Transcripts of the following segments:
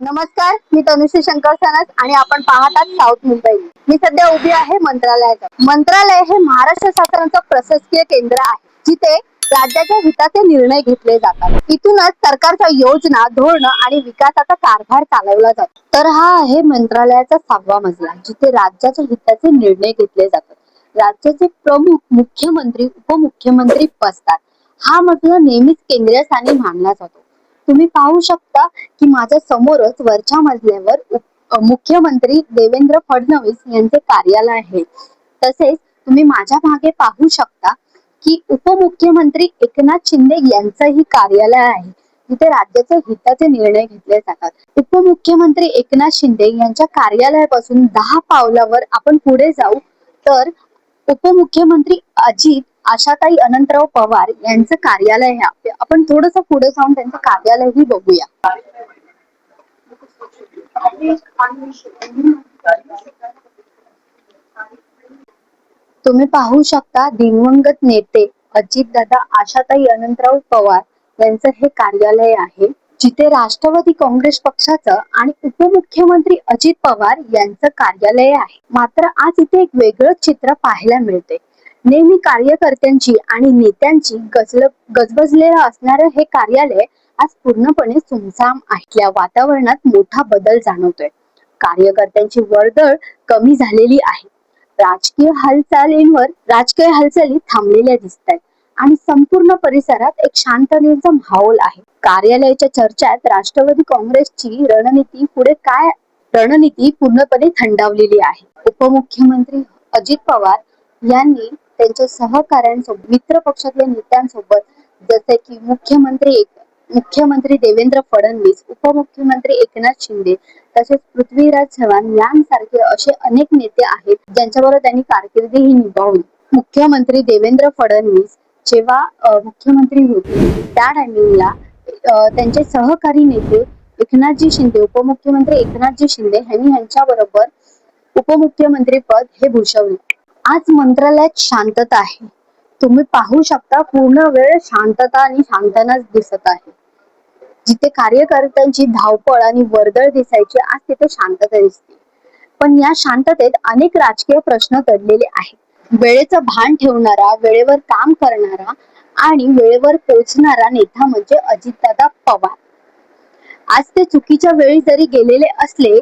नमस्कार, मी तनुश्री शंकर सनस आणि आपण पाहतात साऊथ मुंबई. मी सध्या उभी आहे मंत्रालयात. मंत्रालय हे महाराष्ट्र शासनाचं प्रशासकीय केंद्र आहे, जिथे राज्याच्या हिताचे निर्णय घेतले जातात. इथूनच सरकारच्या योजना, धोरण आणि विकासाचा कारभार चालवला जातो. तर हा आहे मंत्रालयाचा 6वा मजला, जिथे राज्याच्या हिताचे निर्णय घेतले जातात. राज्याचे प्रमुख, मुख्यमंत्री, उपमुख्यमंत्री बसतात. हा मजला नेहमीच केंद्रीय स्थानी मानला जातो. तुम्ही पाहू शकता की माझ्या समोरच वरच्या मजल्यावर मुख्यमंत्री देवेंद्र फडणवीस यांचे कार्यालय आहे. तसेच तुम्ही माझ्या मागे पाहू शकता की उपमुख्यमंत्री एकनाथ शिंदे यांचंही कार्यालय आहे, जिथे राज्याच्या हिताचे निर्णय घेतले जातात. उपमुख्यमंत्री एकनाथ शिंदे यांच्या कार्यालयापासून 10 पावलावर आपण पुढे जाऊ तर उपमुख्यमंत्री आशाताई अनंतराव पवार यांचं कार्यालय आहे. आपण थोडंसं पुढे जाऊन त्यांचं कार्यालयही बघूया. तुम्ही पाहू शकता दिवंगत नेते अजितदादा आशाताई अनंतराव पवार यांचं हे कार्यालय आहे, जिथे राष्ट्रवादी काँग्रेस पक्षाचं आणि उपमुख्यमंत्री अजित पवार यांचं कार्यालय आहे. मात्र आज इथे एक वेगळंच चित्र पाहायला मिळते. नेहमी कार्यकर्त्यांची आणि नेत्यांची गजबजलेलं असणारं हे कार्यालय आज पूर्णपणे सुमसाम आहे. या वातावरणात मोठा बदल जाणवतोय. कार्यकर्त्यांची वर्दळ कमी झालेली आहे. राजकीय हालचाली थांबलेल्या दिसत आहेत आणि संपूर्ण परिसरात एक शांततेचा माहोल आहे. कार्यालयाच्या चर्चेत राष्ट्रवादी काँग्रेसची रणनीती पूर्णपणे थंडावलेली आहे. उपमुख्यमंत्री अजित पवार यांनी त्यांच्या सहकाऱ्यांसोबत, मित्र पक्षातल्या नेत्यांसोबत, जसे की मुख्यमंत्री देवेंद्र फडणवीस, उपमुख्यमंत्री एकनाथ शिंदे, तसेच पृथ्वीराज चव्हाण यांसारखे असे अनेक नेते आहेत, ज्यांच्याबरोबर त्यांनी कारकिर्दीही निभावली. मुख्यमंत्री देवेंद्र फडणवीस जेव्हा मुख्यमंत्री होते त्या टायमिंगला त्यांचे सहकारी नेते एकनाथजी शिंदे, उपमुख्यमंत्री एकनाथजी शिंदे यांनी यांच्याबरोबर उपमुख्यमंत्री पद हे भूषवले. आज मंत्रालयात शांतता आहे. तुम्ही पाहू शकता पूर्ण वेळ शांतता आणि शांतताच दिसत आहे. जिथे कार्यकर्त्यांची धावपळ आणि वर्दळ दिसायची, आज तिथे शांतता दिसते. पण या शांततेत अनेक राजकीय प्रश्न दडलेले आहेत. वेळेचं भान ठेवणारा, वेळेवर काम करणारा आणि वेळेवर पोहोचणारा नेता म्हणजे अजितदादा पवार. आज ते चुकीच्या वेळी जरी गेलेले असले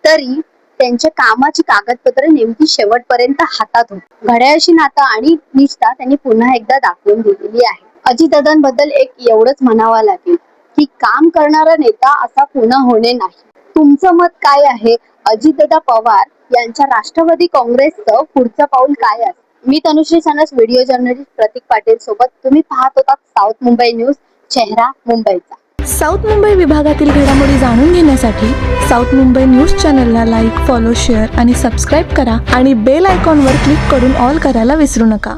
तरी त्यांच्या कामाची कागदपत्र नेमकी शेवटपर्यंत हातात होती. घड्याळाशी नाता आणि निष्ठा त्यांनी पुन्हा एकदा दाखवून दिलेली आहे. अजितदादांबद्दल एक एवढंच म्हणावं लागेल की काम करणारा नेता असा पुन्हा होणे नाही. तुमचं मत काय आहे? अजितदादा पवार यांच्या राष्ट्रवादी काँग्रेसचं पुढचं पाऊल काय आहे? मी तनुश्री सनस, व्हिडिओ जर्नलिस्ट प्रतीक पाटील सोबत. तुम्ही पाहत होता साऊथ मुंबई न्यूज, चेहरा मुंबईचा. साऊथ मुंबई विभागातील घडामोडी जाणून घेण्यासाठी साऊथ मुंबई न्यूज चॅनलला लाईक, फॉलो, शेअर आणि सबस्क्राईब करा आणि बेल आयकॉनवर क्लिक करून ऑल करायला विसरू नका.